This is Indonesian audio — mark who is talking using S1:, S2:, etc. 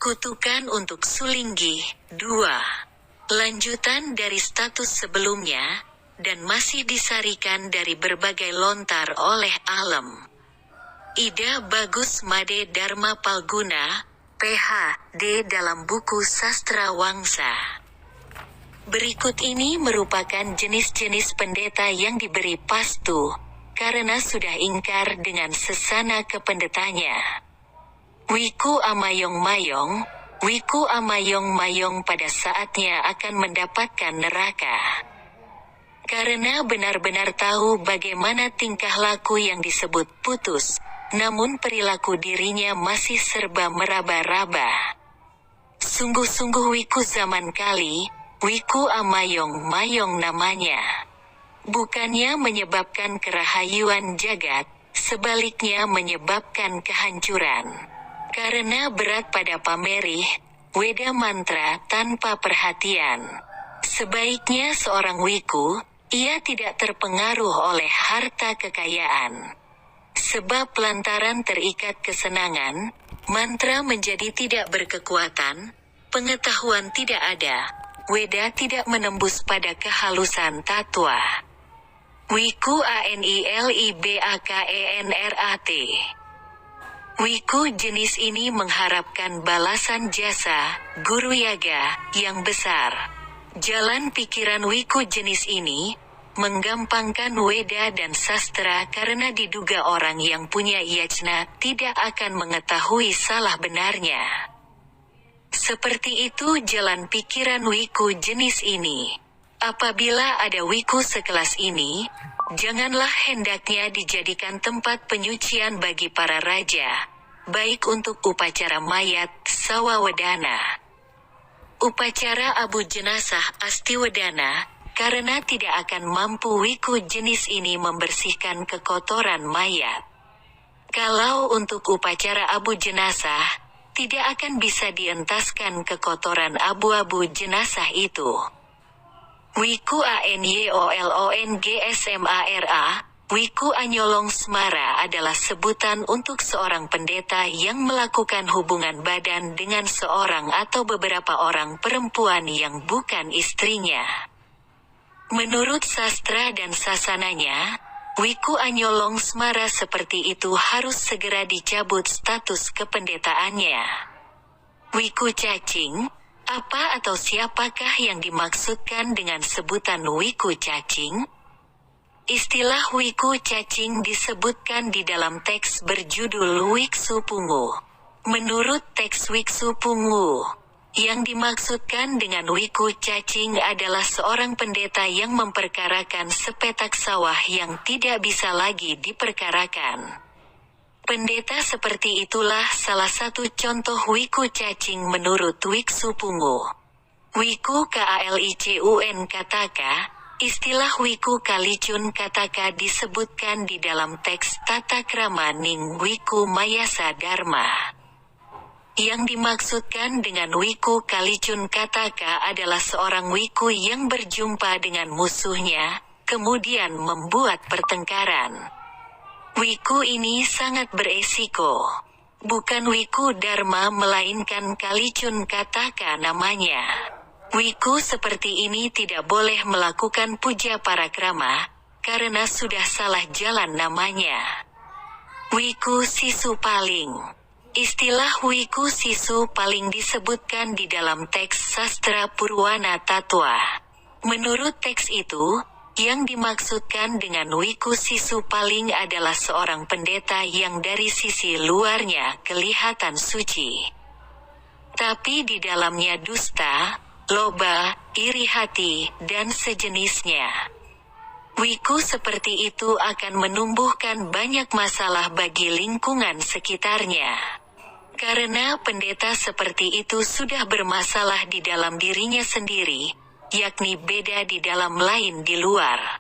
S1: Kutukan untuk Sulinggi, 2. Lanjutan dari status sebelumnya, dan masih disarikan dari berbagai lontar oleh Alem. Ida Bagus Made Dharma Palguna, PhD dalam buku Sastra Wangsa. Berikut ini merupakan jenis-jenis pendeta yang diberi pastu, karena sudah ingkar dengan sesana kependetanya. Wiku Amayong-mayong, Wiku Amayong-mayong pada saatnya akan mendapatkan neraka. Karena benar-benar tahu bagaimana tingkah laku yang disebut putus, namun perilaku dirinya masih serba meraba-raba. Sungguh-sungguh Wiku zaman kali, Wiku Amayong-mayong namanya. Bukannya menyebabkan kerahayuan jagat, sebaliknya menyebabkan kehancuran. Karena berat pada pamerih, weda mantra tanpa perhatian. Sebaiknya seorang Wiku, ia tidak terpengaruh oleh harta kekayaan. Sebab lantaran terikat kesenangan, mantra menjadi tidak berkekuatan, pengetahuan tidak ada, weda tidak menembus pada kehalusan tatwa. Wiku Anilibakenrat. Wiku jenis ini mengharapkan balasan jasa, guru yaga, yang besar. Jalan pikiran Wiku jenis ini, menggampangkan weda dan sastra karena diduga orang yang punya yajna tidak akan mengetahui salah benarnya. Seperti itu jalan pikiran Wiku jenis ini. Apabila ada Wiku sekelas ini, janganlah hendaknya dijadikan tempat penyucian bagi para raja, baik untuk upacara mayat, sawawedana, upacara abu jenazah astiwedana, karena tidak akan mampu Wiku jenis ini membersihkan kekotoran mayat. Kalau untuk upacara abu jenazah, tidak akan bisa dientaskan kekotoran abu-abu jenazah itu. Wiku AnyolongSmara, Wiku Anyolong Smara adalah sebutan untuk seorang pendeta yang melakukan hubungan badan dengan seorang atau beberapa orang perempuan yang bukan istrinya. Menurut sastra dan sasananya, Wiku Anyolong Smara seperti itu harus segera dicabut status kependetaannya. Wiku cacing, apa atau siapakah yang dimaksudkan dengan sebutan Wiku cacing? Istilah Wiku cacing disebutkan di dalam teks berjudul Wiksu Pungu. Menurut teks Wiksu Pungu, yang dimaksudkan dengan Wiku cacing adalah seorang pendeta yang memperkarakan sepetak sawah yang tidak bisa lagi diperkarakan. Pendeta seperti itulah salah satu contoh Wiku cacing menurut Wiksu Pungu. Wiku Kalicun Kataka, istilah Wiku Kalicun Kataka disebutkan di dalam teks Tata Krama Ning Wiku Mayasa Dharma. Yang dimaksudkan dengan Wiku Kalicun Kataka adalah seorang Wiku yang berjumpa dengan musuhnya, kemudian membuat pertengkaran. Wiku ini sangat beresiko. Bukan Wiku Dharma melainkan Kalicun Kataka namanya. Wiku seperti ini tidak boleh melakukan puja parakrama, karena sudah salah jalan namanya. Wiku Sisu Paling. Istilah Wiku Sisu Paling disebutkan di dalam teks Sastra Purwana Tatwa. Menurut teks itu, yang dimaksudkan dengan Wiku Sisu Paling adalah seorang pendeta yang dari sisi luarnya kelihatan suci, tapi di dalamnya dusta, loba, iri hati, dan sejenisnya. Wiku seperti itu akan menumbuhkan banyak masalah bagi lingkungan sekitarnya. Karena pendeta seperti itu sudah bermasalah di dalam dirinya sendiri, yakni beda di dalam lain di luar.